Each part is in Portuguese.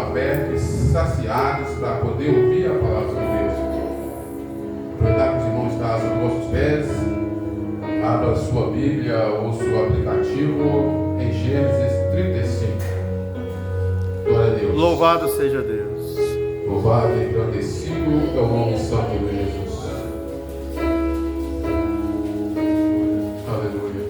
abertos, saciados para poder ouvir a palavra de Deus. Aproveitar que os irmãos estão aos vossos pés, abra a sua Bíblia ou seu aplicativo em Gênesis 35. Glória a Deus. Louvado seja Deus. Louvado e engrandecido é o nome santo de Jesus. Aleluia.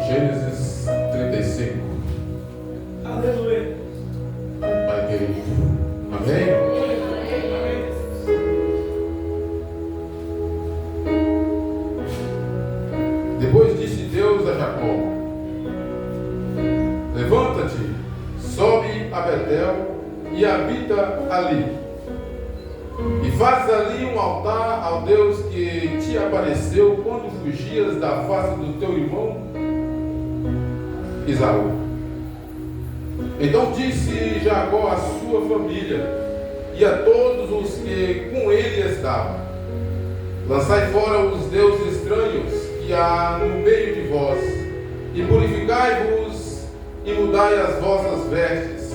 Gênesis 35. Aleluia. Pai querido. Amém? Depois disse Deus a Jacó: levanta-te, sobe a Betel e habita ali. E faz ali um altar ao Deus que te apareceu quando fugias da face do teu irmão Esaú. Então disse Jacó à sua família e a todos os que com ele estavam: lançai fora os deuses estranhos que há no meio de vós, e purificai-vos e mudai as vossas vestes.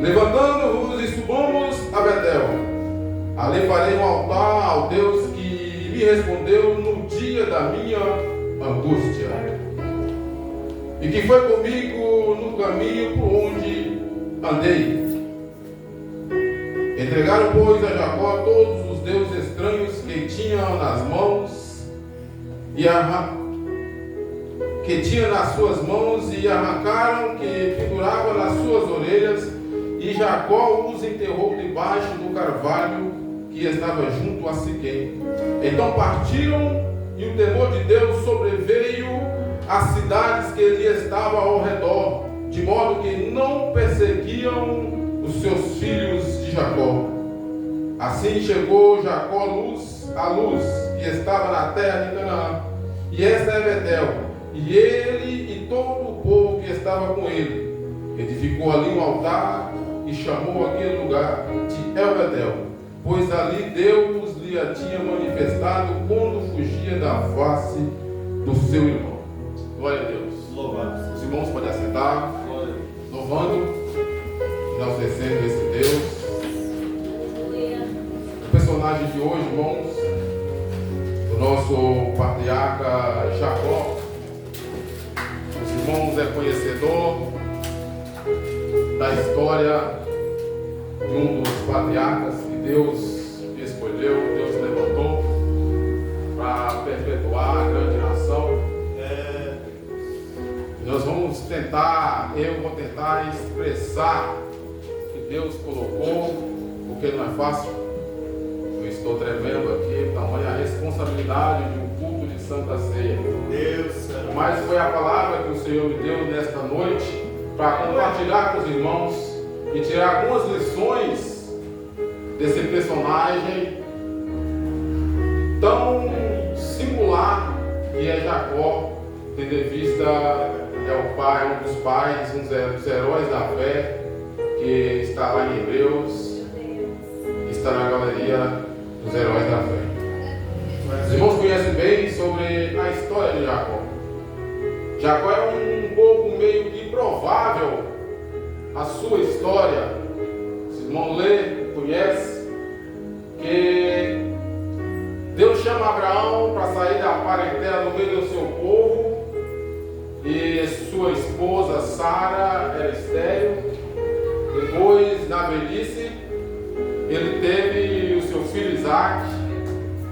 Levantando-vos e subamos a Betel. Ali farei um altar ao Deus que me respondeu no dia da minha angústia, e que foi comigo no caminho por onde andei. Entregaram, pois, a Jacó todos os deuses estranhos que tinham nas mãos, que tinha nas suas mãos, e arrancaram que pendurava nas suas orelhas, e Jacó os enterrou debaixo do carvalho que estava junto a Siquém. Então partiram, e o temor de Deus sobreveio às cidades que lhe estavam ao redor, de modo que não perseguiam os seus filhos de Jacó. Assim chegou Jacó à luz que estava na terra de Canaã, e esta é Betel, e ele e todo o povo que estava com ele. Edificou ali um altar e chamou aquele lugar de El-Betel, pois ali Deus lhe a tinha manifestado quando fugia da face do seu irmão. Glória a Deus. Louvado. Os irmãos podem assentar, louvando, enaltecendo esse Deus. O personagem de hoje, irmãos, o nosso patriarca Jacó. Os irmãos é conhecedor da história de um dos patriarcas que Deus escolheu, Deus levantou para perpetuar a grande nação. Nós vamos tentar, eu vou tentar expressar o que Deus colocou, porque não é fácil. Eu estou tremendo aqui, tamanha a responsabilidade de um culto de Santa Ceia. Mas foi a palavra que o Senhor me deu nesta noite para compartilhar com os irmãos e tirar algumas lições desse personagem tão singular que é Jacó, tendo em vista é o pai, um dos pais, um dos heróis da fé, que está lá em Hebreus, está na galeria dos heróis da fé. Os irmãos conhecem bem sobre a história de Jacó. Jacó é um pouco meio que improvável a sua história. Os irmãos lê, conhecem, que Deus chama Abraão para sair da parentela no meio do seu povo, e sua esposa Sara era estéril. Depois, na velhice, ele teve o seu filho Isaac.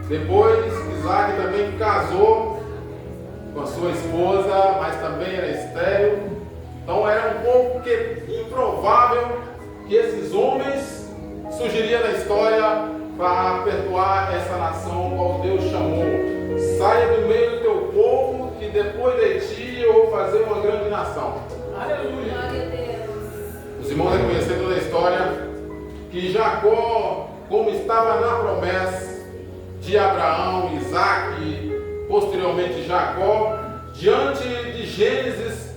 Depois, Isaac também casou com a sua esposa, mas também era estéril. Então era um pouco improvável que esses homens surgiriam na história para perpetuar essa nação qual Deus chamou. Saia do meio do teu povo, que depois de ti eu vou fazer uma grande nação. Aleluia! Os irmãos reconheceram toda a história que Jacó, como estava na promessa de Abraão, Isaac, posteriormente Jacó, diante de Gênesis,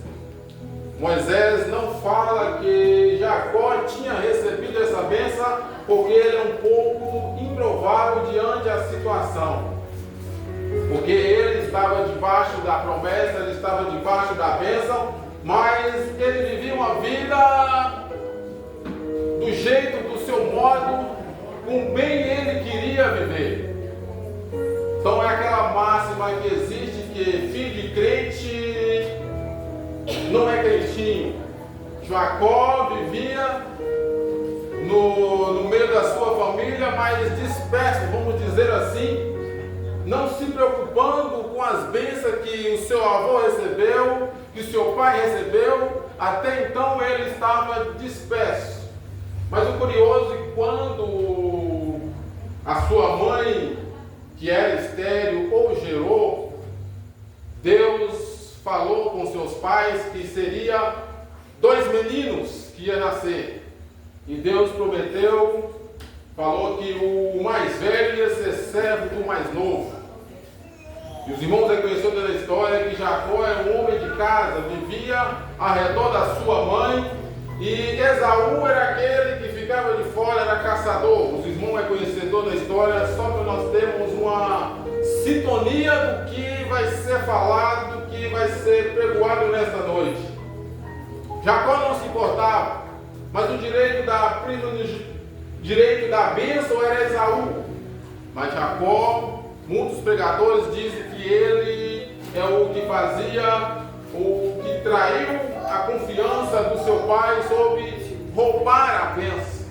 Moisés não fala que Jacó tinha recebido essa bênção, porque ele é um pouco improvável diante da situação. porque ele estava debaixo da promessa, ele estava debaixo da bênção, mas ele vivia uma vida do jeito, do seu modo, com bem ele queria viver. Então é aquela máxima que existe, que filho de crente não é crentinho. Jacó vivia no meio da sua família, mas disperso, vamos dizer assim, não se preocupando com as bênçãos que o seu avô recebeu, que o seu pai recebeu. Até então ele estava disperso. Mas o curioso é que quando a sua mãe, que era estéril, ou gerou, Deus falou com seus pais que seria 2 meninos que ia nascer. E Deus prometeu, falou que o mais velho ia ser servo do mais novo. E os irmãos reconheceram da história que Jacó era um homem de casa, vivia ao redor da sua mãe, e Esaú era aquele que ficava de fora, era caçador. Os irmãos reconhecedores da história, só que nós temos uma sintonia do que vai ser falado, do que vai ser pregoado nesta noite. Jacó não se importava, mas o direito da bênção era Esaú. Mas Jacó, muitos pregadores dizem que ele é o que fazia, o que traiu a confiança do seu pai sobre roubar a bênção.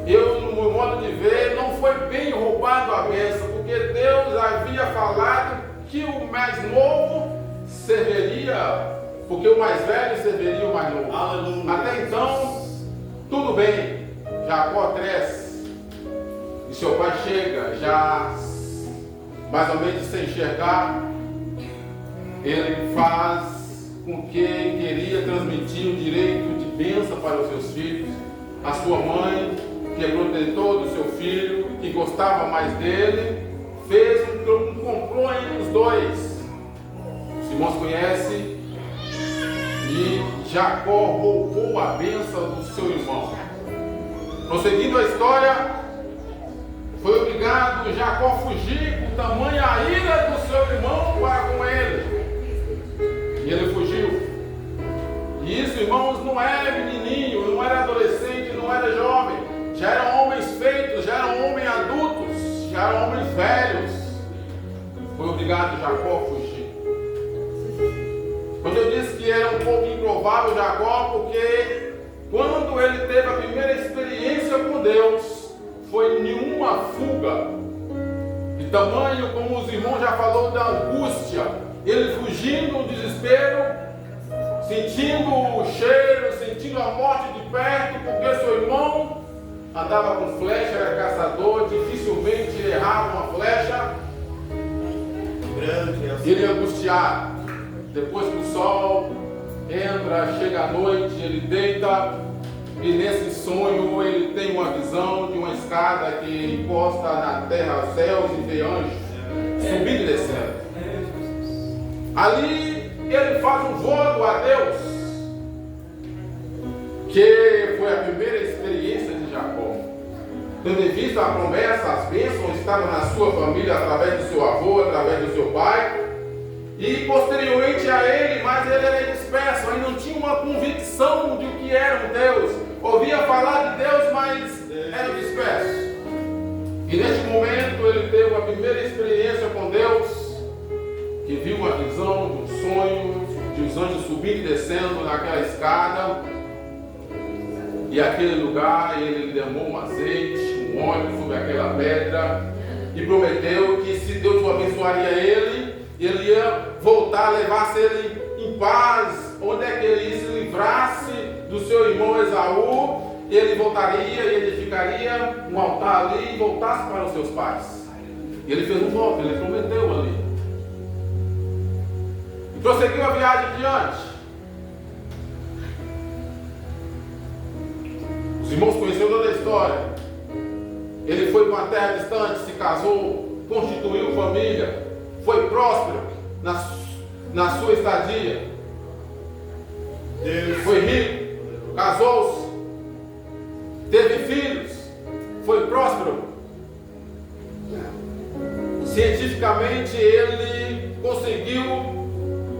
Eu, no meu modo de ver, não foi bem roubado a bênção, porque Deus havia falado que o mais novo serviria, porque o mais velho serviria o mais novo. Aleluia. Até então, tudo bem. Jacó cresce e seu pai chega já mais ou menos sem enxergar. Ele faz com que queria transmitir o direito de bênção para os seus filhos. A sua mãe, que é protetor do seu filho, que gostava mais dele, fez um complô entre os dois. Os irmãos conhecem. E Jacó roubou a bênção do seu irmão. Prosseguindo a história, foi obrigado Jacó a fugir com tamanha ira do seu irmão para com ele. E ele fugiu. E isso, irmãos, não era menininho, não era adolescente, não era jovem. Já eram homens feitos, já eram homens adultos, já eram homens velhos. Foi obrigado Jacó a fugir. Quando eu disse que era um pouco improvável Jacó, porque quando ele teve a primeira experiência com Deus, foi nenhuma fuga. De tamanho, como os irmãos já falaram, da angústia. Ele fugindo do desespero, sentindo o cheiro, sentindo a morte de perto, porque seu irmão andava com flecha, era caçador, dificilmente errava uma flecha. E ele angustiado. Depois que o sol entra, chega a noite, ele deita, e nesse sonho ele tem uma visão de uma escada que encosta na terra, aos céus, e vê anjos subindo e descendo. Ali ele faz um voto a Deus, que foi a primeira experiência de Jacó. Tendo em vista a promessa, as bênçãos estavam na sua família através do seu avô, através do seu pai. E posteriormente a ele, mas ele era disperso, ainda não tinha uma convicção de o que era um Deus. Ouvia falar de Deus, mas era disperso. E neste momento ele teve a primeira experiência com Deus, que viu uma visão de um sonho, de os anjos subindo e descendo naquela escada. E aquele lugar ele derramou um azeite, um óleo sobre aquela pedra, e prometeu que se Deus o abençoaria ele ia voltar, levasse ele em paz, onde é que ele se livrasse do seu irmão Esaú, ele voltaria e edificaria um altar ali e voltasse para os seus pais. E ele fez um voto, ele prometeu ali. E prosseguiu a viagem adiante. Os irmãos conheceram toda a história. Ele foi para uma terra distante, se casou, constituiu família. Foi próspero na sua estadia. Foi rico, casou-se, teve filhos, foi próspero. Cientificamente ele conseguiu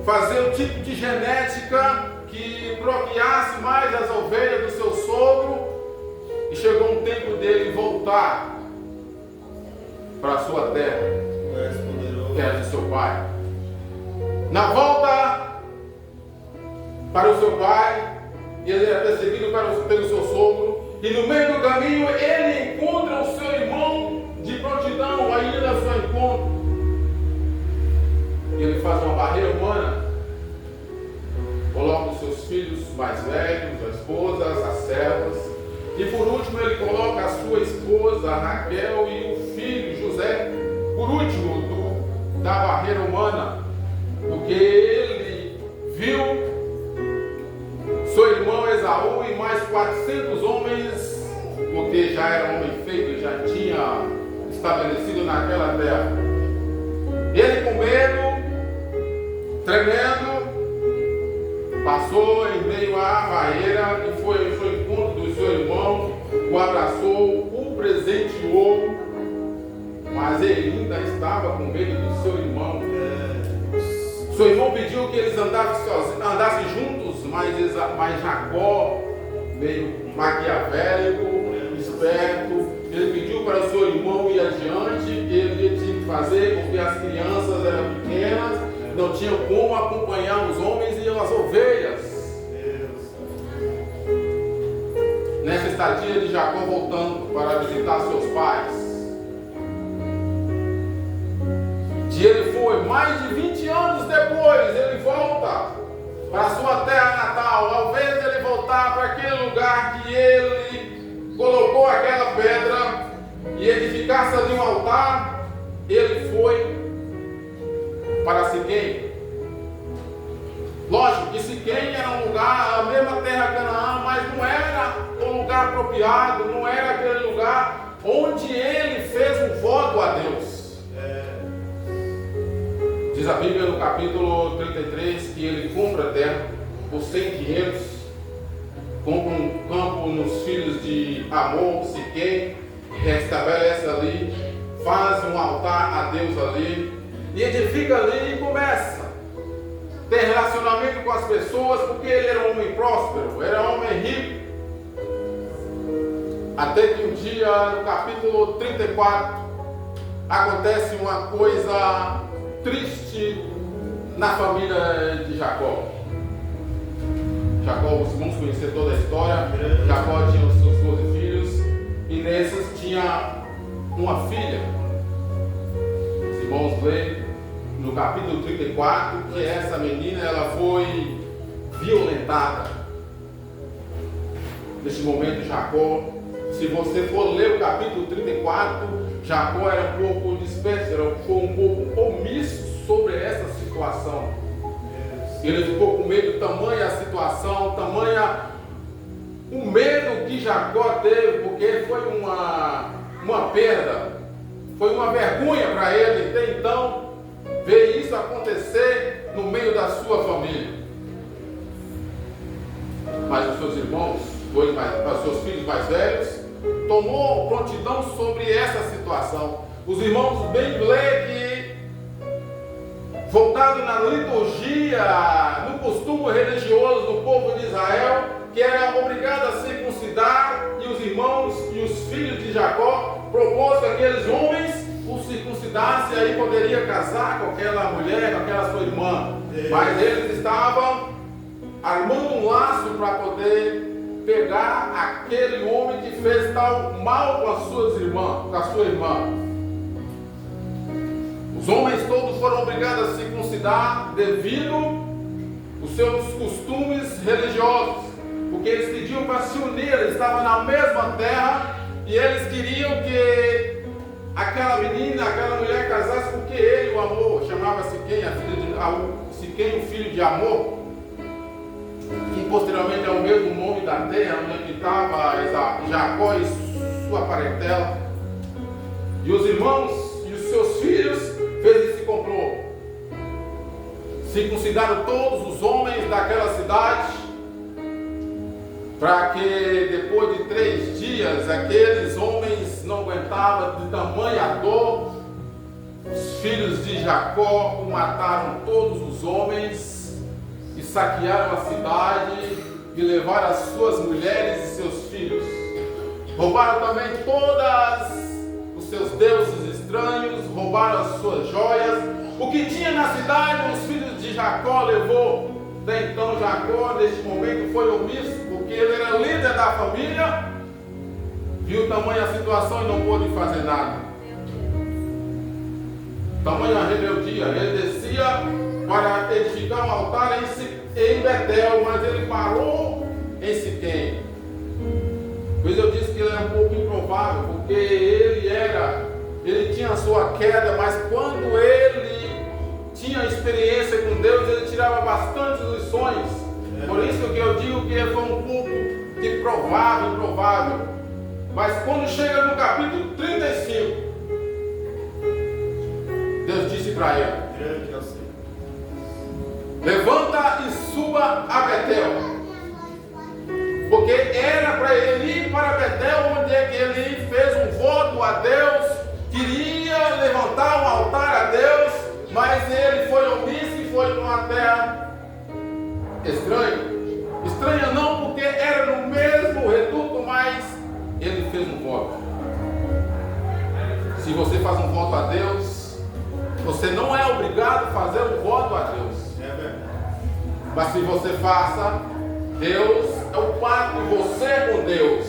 fazer um tipo de genética que procriasse mais as ovelhas do seu sogro, e chegou um tempo dele voltar para a sua terra, que era de seu pai. Na volta para o seu pai, ele era perseguido pelo seu sogro, e no meio do caminho ele encontra o seu irmão de prontidão, aí ele é o seu encontro. E ele faz uma barreira humana, coloca os seus filhos mais velhos, as esposas, as servas, e por último ele coloca a sua esposa Raquel e o filho José, por último da barreira humana, porque ele viu seu irmão Esaú e mais 400 homens, porque já era homem feito, já tinha estabelecido naquela terra. Ele, com medo, tremendo, passou em meio à barreira e foi ao seu encontro do seu irmão, o abraçou, o presenteou, mas ele ainda estava com medo do seu irmão. Seu irmão pediu que eles andassem juntos, mas Jacó, meio maquiavélico, esperto, ele pediu para o seu irmão ir adiante, ele tinha que fazer, porque as crianças eram pequenas, não tinham como acompanhar os homens e as ovelhas. Nessa estadia de Jacó voltando para visitar seus pais, e ele foi, mais de 20 anos depois, ele volta para a sua terra natal. Ao invés de ele voltar para aquele lugar que ele colocou aquela pedra e edificasse ali um altar, ele foi para Siquém. Lógico que Siquém era um lugar, a mesma terra Canaã, mas não era um lugar apropriado, não era aquele lugar onde ele fez um voto a Deus. Diz a Bíblia no capítulo 33 que ele compra a terra por 100 dinheiros, compra um campo nos filhos de Amor, Siquém, restabelece ali, faz um altar a Deus ali, e edifica ali e começa a ter relacionamento com as pessoas, porque ele era um homem próspero, era um homem rico. Até que um dia, no capítulo 34, acontece uma coisa triste na família de Jacó. Jacó, vamos conhecer toda a história. Jacó tinha os seus 12 filhos, e nesses tinha uma filha. Os irmãos leem no capítulo 34 que essa menina ela foi violentada. Neste momento, Jacó, se você for ler o capítulo 34, Jacó era um pouco disperso, foi um pouco omisso sobre essa situação. Ele ficou com medo, tamanha a situação, tamanha o medo que Jacó teve, porque foi uma perda, foi uma vergonha para ele até então ver isso acontecer no meio da sua família. Mas os seus irmãos, os seus filhos mais velhos, tomou prontidão sobre essa situação. Os irmãos bem lê que, voltado na liturgia, no costume religioso do povo de Israel, que era obrigado a circuncidar, e os irmãos e os filhos de Jacó propôs que aqueles homens o circuncidassem, aí poderia casar com aquela mulher, com aquela sua irmã. Mas eles estavam armando um laço para poder pegar aquele homem que fez tal mal com as suas irmãs, com a sua irmã. Os homens todos foram obrigados a circuncidar devido aos seus costumes religiosos, porque eles pediam para se unir, eles estavam na mesma terra e eles queriam que aquela menina, aquela mulher casasse, porque ele o amou. Chamava-se Siquém, o filho de Amor, que posteriormente é o mesmo nome da terra onde estava Jacó e sua parentela. E os irmãos e os seus filhos fez esse complô. Circuncidaram todos os homens daquela cidade, para que depois de 3 dias aqueles homens não aguentavam de tamanha dor, Os filhos de Jacó mataram todos os homens e saquearam a cidade e levaram as suas mulheres e seus filhos. Roubaram também todos os seus deuses estranhos, roubaram as suas joias. O que tinha na cidade, os filhos de Jacó levou. Até então Jacó, neste momento, foi omisso, porque ele era líder da família, viu tamanha situação e não pôde fazer nada. Tamanha rebeldia. Ele descia para edificar um altar em Betel, mas ele parou em Siquém. Pois eu disse que ele era um pouco improvável, porque ele tinha a sua queda, mas quando ele tinha experiência com Deus, ele tirava bastante lições. Por isso que eu digo que foi um pouco de improvável. Mas quando chega no capítulo 35, Deus disse para ele: levanta e suba a Betel. Porque era para ele ir para Betel, onde é que ele fez um voto a Deus, queria levantar um altar a Deus, mas ele foi omisso e foi para uma terra estranha. Estranha não, porque era no mesmo reduto, mas ele fez um voto. Se você faz um voto a Deus, você não é obrigado a fazer um voto a Deus. Mas se você faça, Deus é o pacto de você com Deus.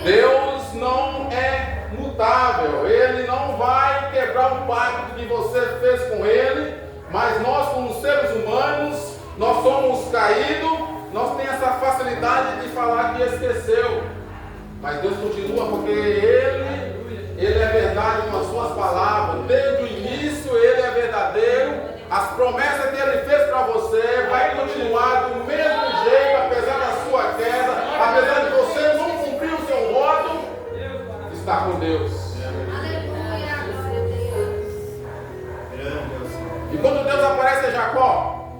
Deus não é mutável. Ele não vai quebrar o pacto que você fez com Ele. Mas nós, como seres humanos, nós somos caídos. Nós temos essa facilidade de falar que esqueceu. Mas Deus continua, porque Ele é verdade com as suas palavras. Desde o início Ele é verdadeiro. As promessas que Ele fez para você vai continuar do mesmo jeito, apesar da sua queda, apesar de você não cumprir o seu voto, está com Deus. E quando Deus aparece a Jacó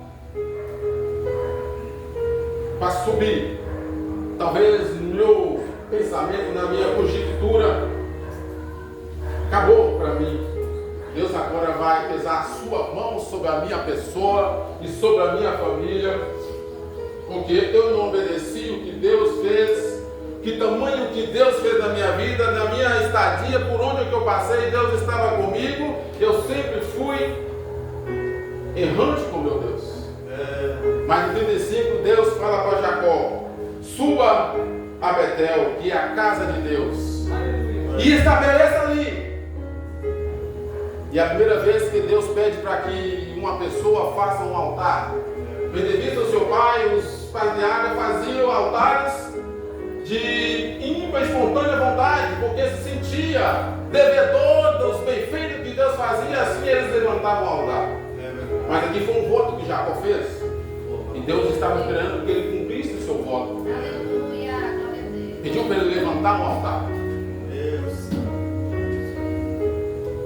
para subir, talvez no meu pensamento, na minha conjectura, acabou para mim. Deus agora vai pesar a sua mão sobre a minha pessoa e sobre a minha família, porque eu não obedeci o que Deus fez. Que tamanho que Deus fez na minha vida, na minha estadia, por onde que eu passei, Deus estava comigo. Eu sempre fui errante com meu Deus. Mas no 35 Deus fala para Jacó: suba a Betel, que é a casa de Deus, e estabeleça ali. E a primeira vez que Deus pede para que uma pessoa faça um altar, devido ao seu pai, os pais de Água faziam altares de ímpar, espontânea vontade, porque se sentia devedor dos bem-feitos que Deus fazia, assim eles levantavam o altar. Mas aqui foi um voto que Jacó fez, e Deus estava esperando que ele cumprisse o seu voto. Pediu para ele levantar um altar.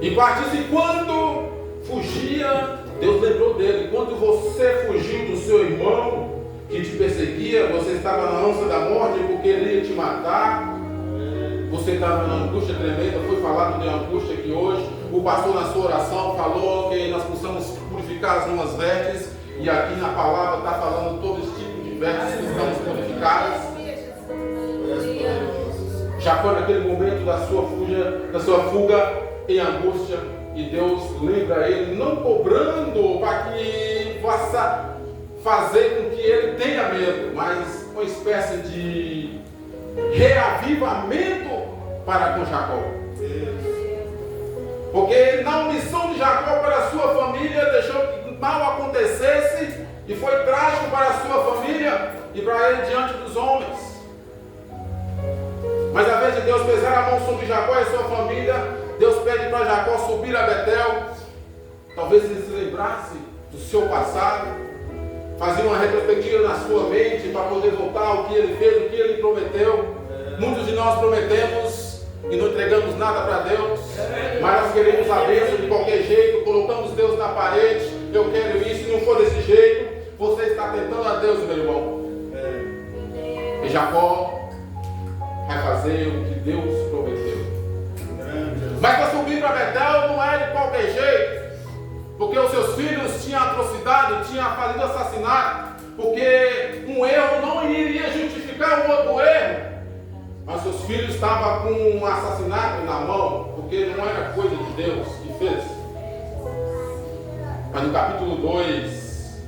E partisse quando fugia, Deus lembrou dele. Quando você fugiu do seu irmão que te perseguia, você estava na ânsia da morte porque ele ia te matar. Você estava na angústia tremenda. Foi falado de angústia aqui hoje. O pastor na sua oração falou que nós precisamos purificar as nossas vestes. E aqui na palavra está falando todo esse tipo de vestes que estamos purificadas. Já foi naquele momento da sua fuga em angústia, e Deus lembra ele, não cobrando para que possa fazer com que ele tenha medo, mas uma espécie de reavivamento para com Jacó. Porque na omissão de Jacó para a sua família, deixou que mal acontecesse, e foi trágico para a sua família e para ele diante dos homens. Mas a vez de Deus pesar a mão sobre Jacó e sua família, Deus pede para Jacó subir a Betel. Talvez ele se lembrasse do seu passado, fazia uma retrospectiva na sua mente para poder voltar ao que ele fez, o que ele prometeu. Muitos de nós prometemos e não entregamos nada para Deus, mas nós queremos a bênção de qualquer jeito, colocamos Deus na parede. Eu quero isso, se não for desse jeito, você está tentando a Deus, meu irmão. E Jacó vai fazer o que Deus prometeu. Mas para subir vir para Betel não é de qualquer jeito, porque os seus filhos tinham atrocidade, tinham falido assassinato, porque um erro não iria justificar o outro erro, mas seus filhos estavam com um assassinato na mão, porque não era coisa de Deus que fez. Mas no capítulo 2,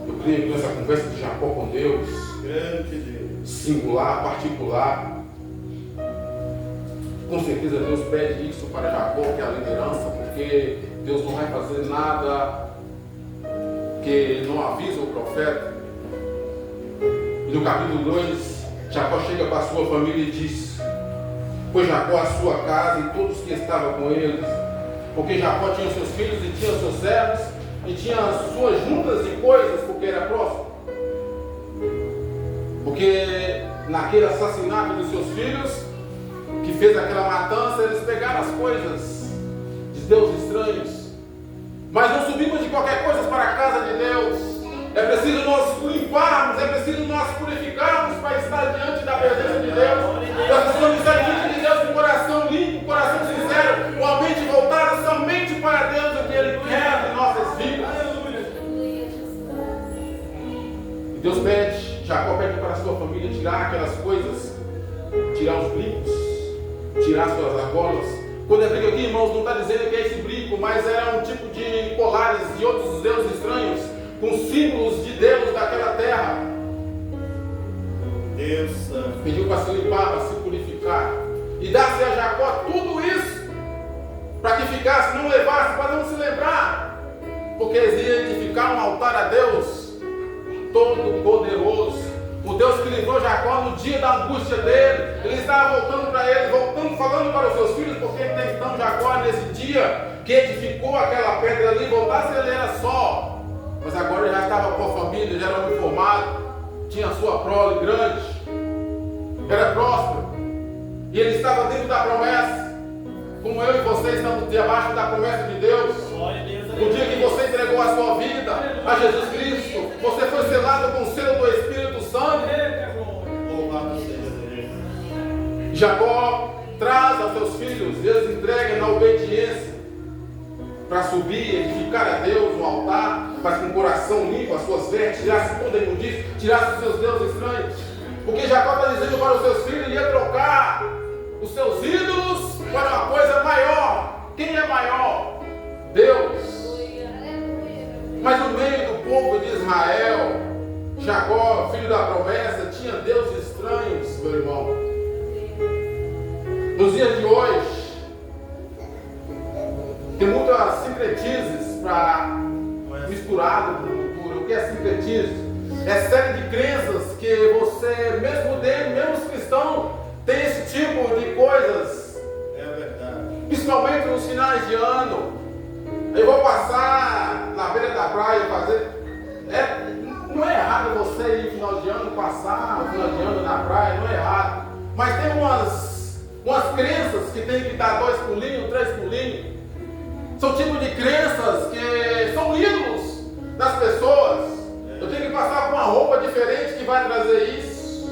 eu creio que essa conversa de Jacó com Deus, singular, particular, com certeza Deus pede isso para Jacó, que é a liderança, porque Deus não vai fazer nada que não avisa o profeta. E no capítulo 2, Jacó chega para a sua família e diz: foi Jacó a sua casa e todos que estavam com eles, porque Jacó tinha seus filhos e tinha seus servos e tinha as suas juntas de coisas, porque era próximo. Porque naquele assassinato dos seus filhos, que fez aquela matança, eles pegaram as coisas de deuses estranhos. Mas não subimos de qualquer coisa para a casa de Deus. É preciso nós limparmos, é preciso nós purificarmos para estar diante da presença de Deus. Nós precisamos estar diante de Deus com o coração limpo, com o coração sincero, com a mente voltada somente para Deus, o que Ele quer de nossas vidas. E Deus pede, Jacó pede para a sua família tirar aquelas coisas, tirar os brincos, tirar suas argolas. Quando é briga aqui, irmãos, não está dizendo que é esse brinco, mas era um tipo de colares de outros deuses estranhos, com símbolos de Deus daquela terra. Deus pediu para se limpar, para se purificar, e dar-se a Jacó tudo isso, para que ficasse, não levasse, para não se lembrar, porque eles iam edificar um altar a Deus Todo-Poderoso, o Deus que livrou Jacó no dia da angústia dele. Ele estava voltando para ele, falando para os seus filhos, porque até então Jacó, nesse dia que edificou aquela pedra ali, voltasse, ele era só. Mas agora ele já estava com a família, já era homem formado, tinha a sua prole grande, era próspero, e ele estava dentro da promessa, como eu e você estamos debaixo da promessa de Deus. O dia que você entregou a sua vida a Jesus Cristo, você foi selado com o selo do Espírito Santo. Jacó traz aos seus filhos, e eles entregam na obediência para subir, edificar a Deus um altar, mas com o coração limpo, as suas vestes, tirasse toda a imundícia, tirasse os seus deuses estranhos. Porque Jacó está dizendo para os seus filhos, ia trocar os seus ídolos para uma coisa maior. Quem é maior? Deus. Mas no meio do povo de Israel, Jacó, filho da promessa, tinha deuses estranhos, meu irmão. Nos dias de hoje, tem muitas sincretizes para misturado com cultura. O que é sincretismo? É série de crenças que você, mesmo dentro, mesmo os cristãos, tem esse tipo de coisas. É verdade. Principalmente nos finais de ano. Eu vou passar na beira da praia e fazer. Não é errado você ir no final de ano, passar o final de ano na praia, não é errado. Mas tem umas crenças que tem que dar 2 pulinhos, 3 pulinhos. São tipos de crenças que são ídolos das pessoas. Eu tenho que passar com uma roupa diferente que vai trazer isso.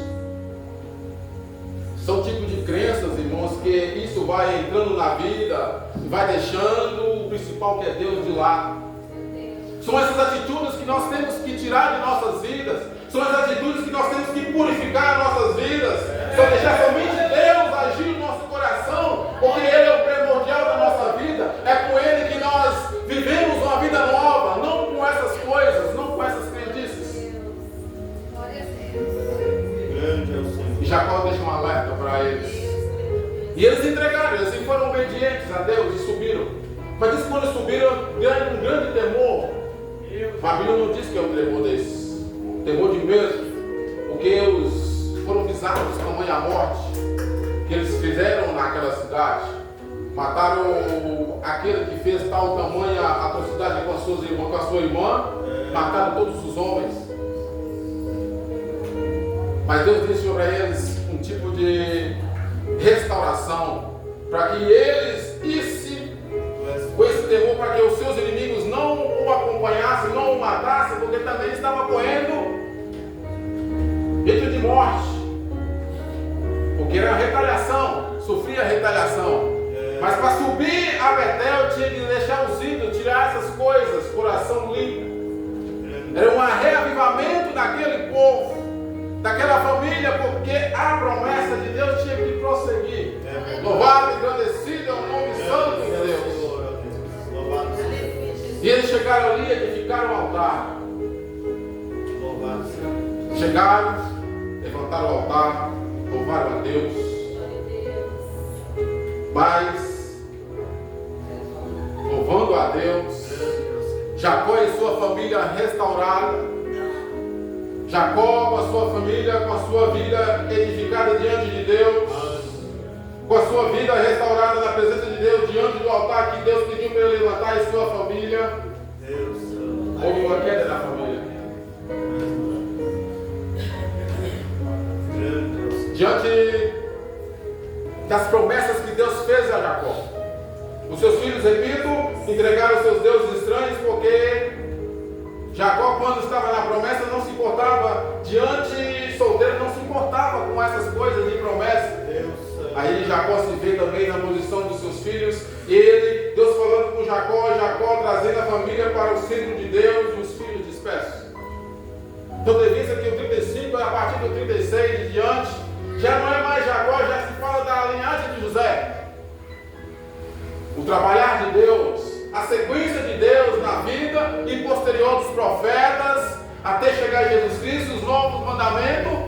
São tipos de crenças, irmãos, que isso vai entrando na vida e vai deixando o principal, que é Deus, de lado. São essas atitudes que nós temos que tirar de nossas vidas. São as atitudes que nós temos que purificar nossas vidas. Só deixar somente Deus agir no nosso coração, porque Ele é o primordial da nossa vida. É com Ele que nós vivemos uma vida nova, não com essas coisas, não com essas crendices. E Jacó deixa um alerta para eles. E eles entregaram, eles foram obedientes a Deus e subiram. Mas diz que quando subiram, um grande temor. A Bíblia não diz que é um temor desses. Temor de medo. Porque eles foram visados com tamanha morte que eles fizeram naquela cidade. Mataram aquele que fez tal tamanha atrocidade com a sua irmã. Mataram todos os homens. Mas Deus disse para eles um tipo de restauração, para que eles com esse temor, para que os seus inimigos não o acompanhassem, não o matassem, porque também estava correndo risco de morte, porque era retaliação, sofria retaliação. Mas para subir a Betel tinha que deixar os ídolos, tirar essas coisas, coração limpo. Era um reavivamento daquele povo, daquela família, porque a promessa de Deus tinha que prosseguir. Louvado e agradecido é o nome santo de Deus. E eles chegaram ali e edificaram o altar. Chegaram, levantaram o altar, louvaram a Deus. Mas, louvando a Deus, Jacó e sua família restaurada, Jacó com a sua família, com a sua vida edificada diante de Deus, com a sua vida restaurada na presença de Deus, diante do altar que Deus pediu para ele levantar e sua família, houve uma queda na família. Diante das promessas que Deus fez a Jacó, os seus filhos, repito, entregaram seus deuses estranhos, porque Jacó, quando estava na promessa, não se importava, diante solteiro, não se importava com essas coisas de promessa. Aí Jacó se vê também na posição dos seus filhos, e Deus falando com Jacó, Jacó trazendo a família para o centro de Deus e os filhos dispersos. Então, devia que o 35, a partir do 36 e diante, já não é mais Jacó, já se fala da linhagem de José. O trabalhar de Deus, a sequência de Deus na vida e posterior dos profetas, até chegar a Jesus Cristo, os novos mandamentos,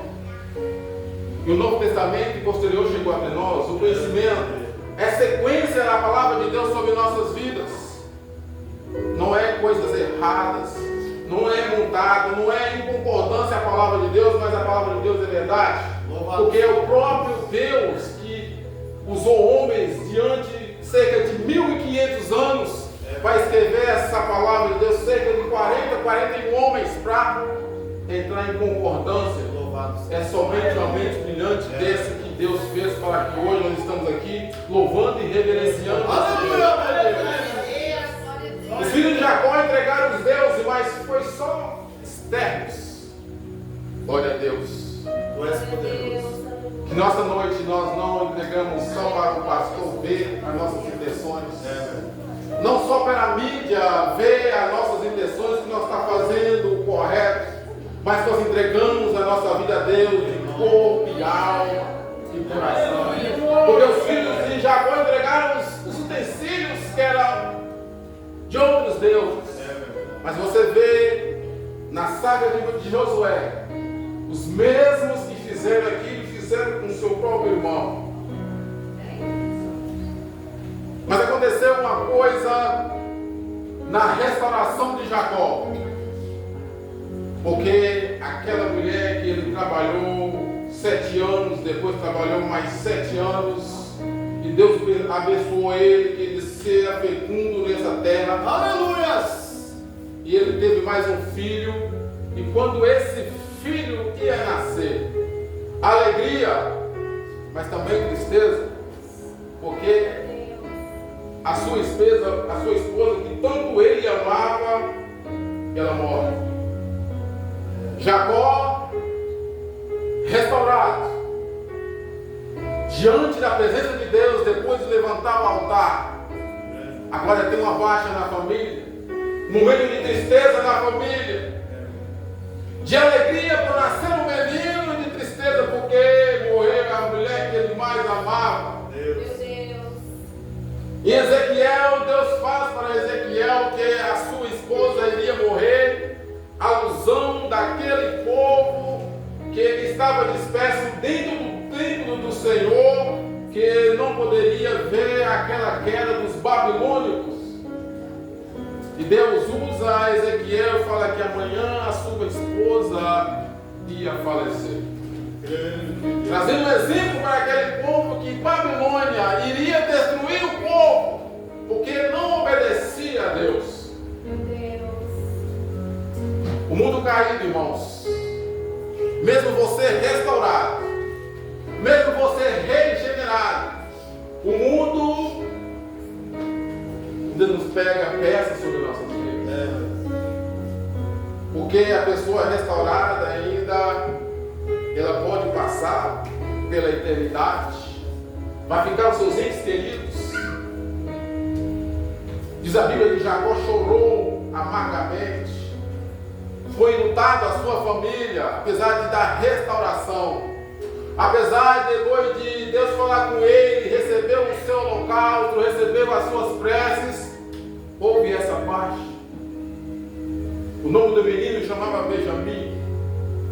e o Novo Testamento e posterior chegou até nós, o conhecimento, é sequência da palavra de Deus sobre nossas vidas. Não é coisas erradas, não é montado, não é em concordância a palavra de Deus, mas a palavra de Deus é verdade. Porque é o próprio Deus que usou homens diante cerca de 1500 anos para escrever essa palavra de Deus, cerca de 41 homens para entrar em concordância. É somente uma mente brilhante desse que Deus fez para que hoje nós estamos aqui louvando e reverenciando. Os filhos de Jacó entregaram os deuses, mas foi só externos. Glória a Deus. Que nossa noite nós não entregamos só para o pastor ver as nossas intenções. Não só para a mídia ver as nossas intenções, que nós estamos fazendo o correto, mas nós entregamos a nossa vida a Deus de corpo e alma e coração. Porque os filhos de Jacó entregaram os utensílios que eram de outros deuses. Mas você vê na saga de Josué, os mesmos que fizeram aquilo, fizeram com o seu próprio irmão. Mas aconteceu uma coisa na restauração de Jacó. Porque aquela mulher que ele trabalhou 7 anos, depois trabalhou mais 7 anos, e Deus abençoou ele, que ele seja fecundo nessa terra. Aleluias! E ele teve mais um filho, e quando esse filho ia nascer, alegria, mas também tristeza, porque a sua esposa, que tanto ele amava, ela morre. Jacó, restaurado, diante da presença de Deus, depois de levantar o altar, agora tem uma baixa na família, momento de tristeza na família, de alegria por nascer um menino, e de tristeza porque morreu a mulher que ele mais amava. Em Ezequiel, Deus faz para Ezequiel que a sua esposa iria morrer, alusão daquele povo que estava disperso dentro do templo do Senhor, que não poderia ver aquela queda dos babilônicos. E Deus usa Ezequiel e fala que amanhã a sua esposa ia falecer. Trazendo um exemplo para aquele povo que Babilônia iria destruir o povo, porque não obedecia a Deus. O mundo caído, irmãos, mesmo você restaurado, mesmo você regenerado, o mundo ainda nos pega peças sobre nossas vidas. Porque a pessoa restaurada ainda, ela pode passar pela eternidade, vai ficar os seus entes queridos, Diz a Bíblia que Jacó chorou amargamente. Foi lutado a sua família, apesar de dar restauração. Apesar de depois de Deus falar com ele, recebeu o seu holocausto, recebeu as suas preces, houve essa parte. O nome do menino chamava Benjamim,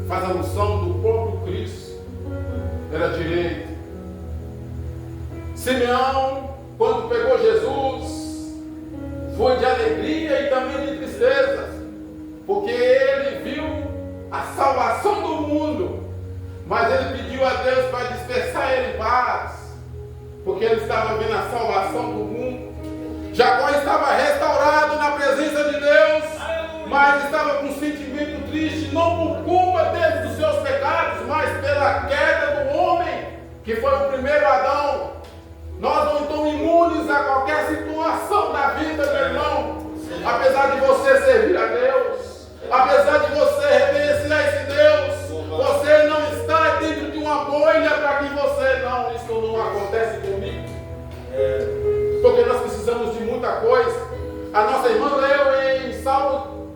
faz alusão do próprio Cristo, era direito. Simeão, quando pegou Jesus, foi de alegria e também de tristeza, porque ele viu a salvação do mundo, mas ele pediu a Deus para dispersar ele em paz, porque ele estava vendo a salvação do mundo. Jacó estava restaurado na presença de Deus, mas estava com um sentimento triste, não por culpa dele dos seus pecados, mas pela queda do homem, que foi o primeiro Adão. Nós não estamos imunes a qualquer situação da vida, meu irmão. Apesar de você servir a Deus, apesar de você reconhecer a esse Deus, você não está dentro de uma bolha para que você não, isso não acontece comigo. Porque nós precisamos de muita coisa. A nossa irmã leu em Salmo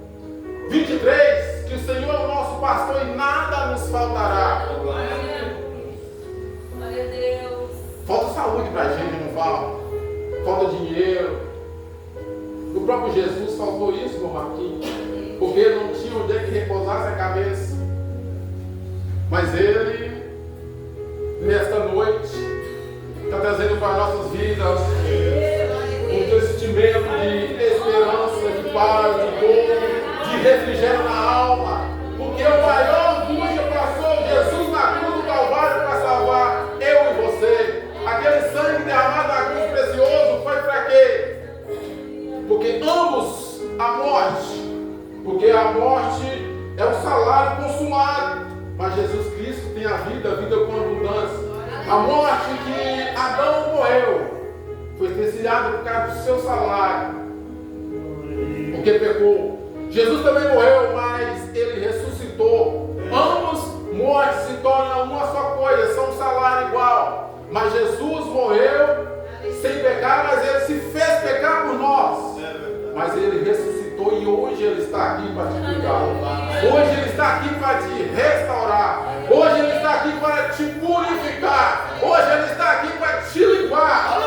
23, que o Senhor é o nosso pastor e nada nos faltará. Glória a Deus. Falta saúde para a gente, não fala? Falta dinheiro. O próprio Jesus faltou isso, meu Marquinhos, porque ele não tinha onde é que repousasse a cabeça. Mas ele, nesta noite, está trazendo para nossas vidas um sentimento de esperança, de paz, de dor, de refrigério na alma. Porque o maior angústia passou Jesus na cruz do Calvário para salvar eu e você. Aquele sangue derramado na cruz precioso foi para quê? Porque ambos a morte. Porque a morte é o salário consumado. Mas Jesus Cristo tem a vida com abundância. A morte que Adão morreu foi destinada por causa do seu salário, porque pecou. Jesus também morreu, mas ele ressuscitou. Ambos mortes se tornam uma só coisa, são um salário igual. Mas Jesus morreu sem pecar, mas ele se fez pecar por nós. Mas ele ressuscitou e hoje ele está aqui para te cuidar. Hoje ele está aqui para te restaurar. Hoje ele está aqui para te purificar. Hoje ele está aqui para te limpar.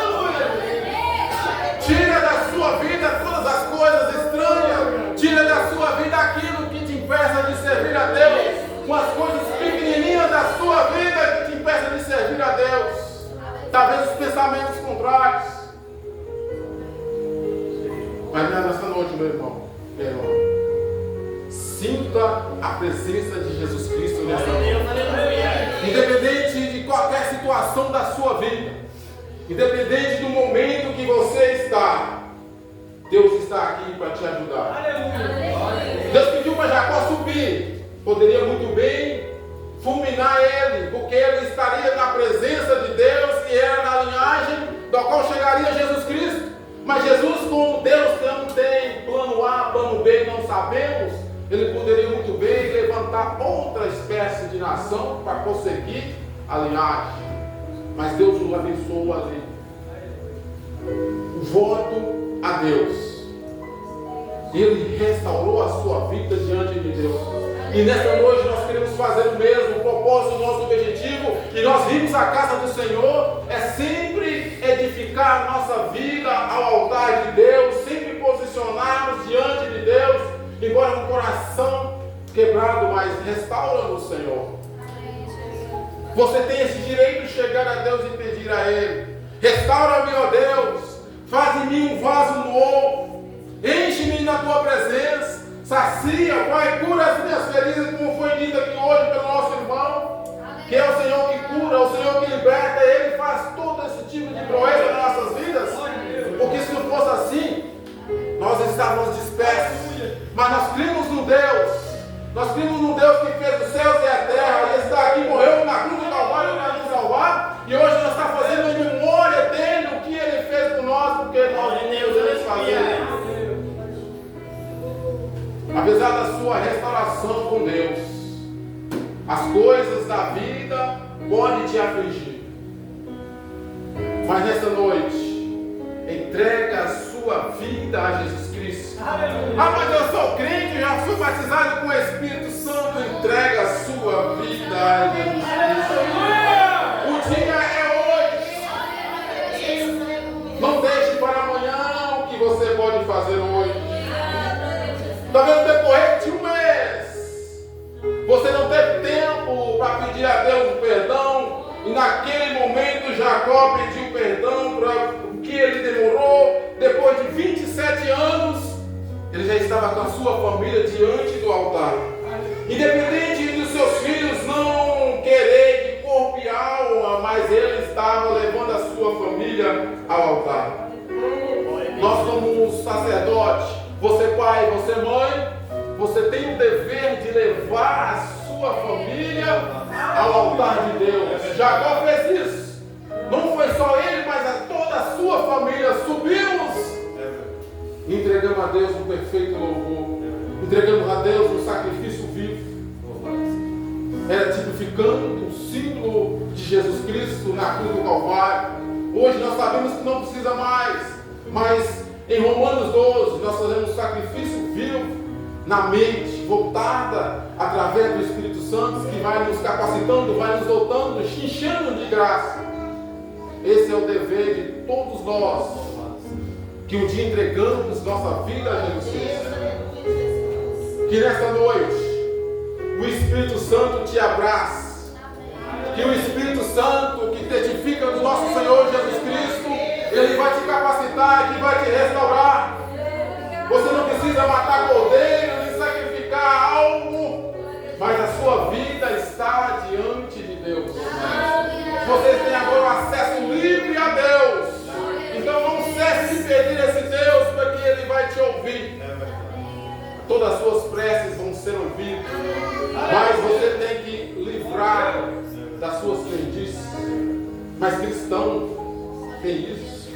Tira da sua vida todas as coisas estranhas. Tira da sua vida aquilo que te impeça de servir a Deus. Com as coisas pequenininhas da sua vida que te impeça de servir a Deus. Talvez os pensamentos contrários. Mas nessa noite, meu irmão, minha irmã, sinta a presença de Jesus Cristo nessa noite. Independente de qualquer situação da sua vida, independente do momento que você está, Deus está aqui para te ajudar. Deus pediu para Jacó subir, poderia muito bem fulminar ele, porque ele estaria na presença de Deus e era na linhagem da qual chegaria Jesus Cristo. Mas Jesus, como Deus não tem plano A, plano B, não sabemos, ele poderia muito bem levantar outra espécie de nação para conseguir a linhagem. Mas Deus o abençoou ali. O voto a Deus. Ele restaurou a sua vida diante de Deus. E nesta noite nós queremos fazer o mesmo. O propósito, o nosso objetivo, que nós vimos a casa do Senhor, é sempre edificar a nossa vida ao altar de Deus, sempre posicionarmos diante de Deus, embora um coração quebrado, mas restaura-nos, Senhor. Você tem esse direito de chegar a Deus e pedir a Ele: restaura-me, ó Deus, faz em mim um vaso novo, enche-me na tua presença. Sacia, Pai, cura as minhas feridas, como foi dito aqui hoje pelo nosso irmão, que é o Senhor que cura, o Senhor que liberta. Ele faz todo esse tipo de proeza nas nossas vidas, porque se não fosse assim, nós estávamos dispersos. Mas nós cremos no Deus, nós cremos no Deus que fez os céus e a terra, e está aqui, morreu na cruz do Calvário para nos salvar, e hoje nós estamos fazendo em memória dele o que ele fez por nós, porque nós não podemos fazer. Apesar da sua restauração com Deus, as coisas da vida podem te afligir. Mas nesta noite, entrega a sua sua vida a Jesus Cristo. Ah, mas eu sou crente, já fui batizado com o Espírito Santo. Entrega a sua vida a Jesus Cristo. O dia é hoje. Não deixe para amanhã o que você pode fazer hoje. Talvez no decorrer de um mês, você não teve tempo para pedir a Deus perdão. E naquele momento Jacó pediu perdão para o que ele demorou. Depois de 27 anos, ele já estava com a sua família diante do altar. Independente dos seus filhos não querer de corpo e alma, mas ele estava levando a sua família ao altar. Nós somos sacerdotes, você pai, você mãe, você tem o dever de levar a sua família ao altar de Deus. Jacó fez isso. Não foi só ele, mas a toda a sua família. Subimos e entregamos a Deus um perfeito louvor. Entregamos a Deus um sacrifício vivo. Era tipificando o símbolo de Jesus Cristo na cruz do Calvário. Hoje nós sabemos que não precisa mais, mas em Romanos 12 nós fazemos um sacrifício vivo na mente, voltada através do Espírito Santo, que vai nos capacitando, vai nos dotando, nos enchendo de graça. Esse é o dever de todos nós, que um dia entregamos nossa vida a Jesus Cristo. Que nesta noite o Espírito Santo te abrace. Que o Espírito Santo que testifica do nosso Senhor Jesus Cristo, ele vai te capacitar, que vai te restaurar. Você não precisa matar cordeiro, nem sacrificar algo, mas a sua vida está diante de Deus. Vocês têm agora um acesso livre a Deus. Então não cesse de pedir esse Deus, porque Ele vai te ouvir. Todas as suas preces vão ser ouvidas, mas você tem que livrar das suas crendices. Mas cristão tem isso.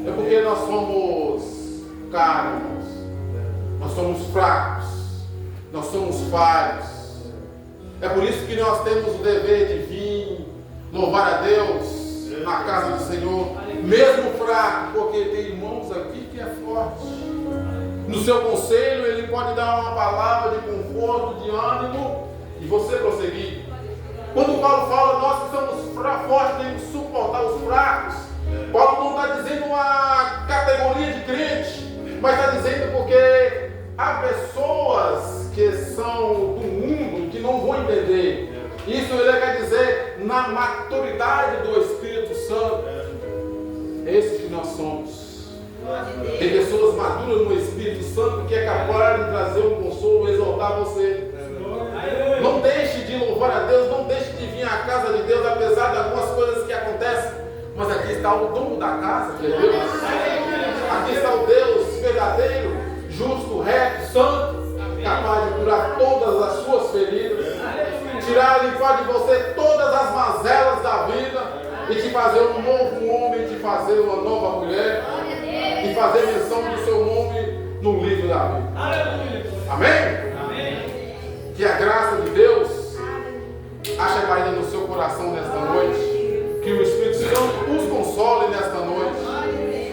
É porque nós somos carnes, nós somos fracos, nós somos falhos. É por isso que nós temos o dever de vir louvar a Deus na casa do Senhor, mesmo fraco, porque tem irmãos aqui que é forte. No seu conselho ele pode dar uma palavra de conforto, de ânimo e você prosseguir. Quando Paulo fala, nós que somos fortes, temos que suportar os fracos. Paulo não está dizendo uma categoria de crente, mas está dizendo porque há pessoas que são do mundo que não vão entender. Isso ele quer dizer na maturidade do Espírito Santo. Esse que nós somos. Tem pessoas maduras no Espírito Santo que é capaz de trazer um consolo, exaltar você. Não deixe de louvar a Deus, não deixe de vir à casa de Deus, apesar de algumas coisas que acontecem. Mas aqui está o dono da casa, que é Deus. Aqui está o Deus verdadeiro, justo, reto, santo, capaz de curar todas as suas feridas, tirar, limpar de você todas as mazelas da vida e te fazer um novo homem, te fazer uma nova mulher e fazer menção do seu nome no livro da vida. Amém? Que a graça de Deus ache caída no seu coração nesta noite. Que o Espírito Santo os console nesta noite,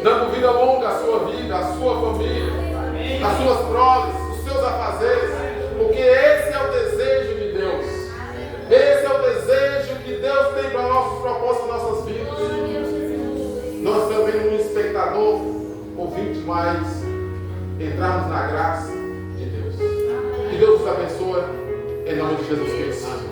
dando vida longa à sua vida, à sua família, às suas proles, os seus afazeres, porque esse é o desejo de Deus. Esse é o desejo que Deus tem para nossos propósitos, nossas vidas. Nós também, um espectador, ouvinte, mas entrarmos na graça de Deus. Que Deus os abençoe, em nome de Jesus Cristo.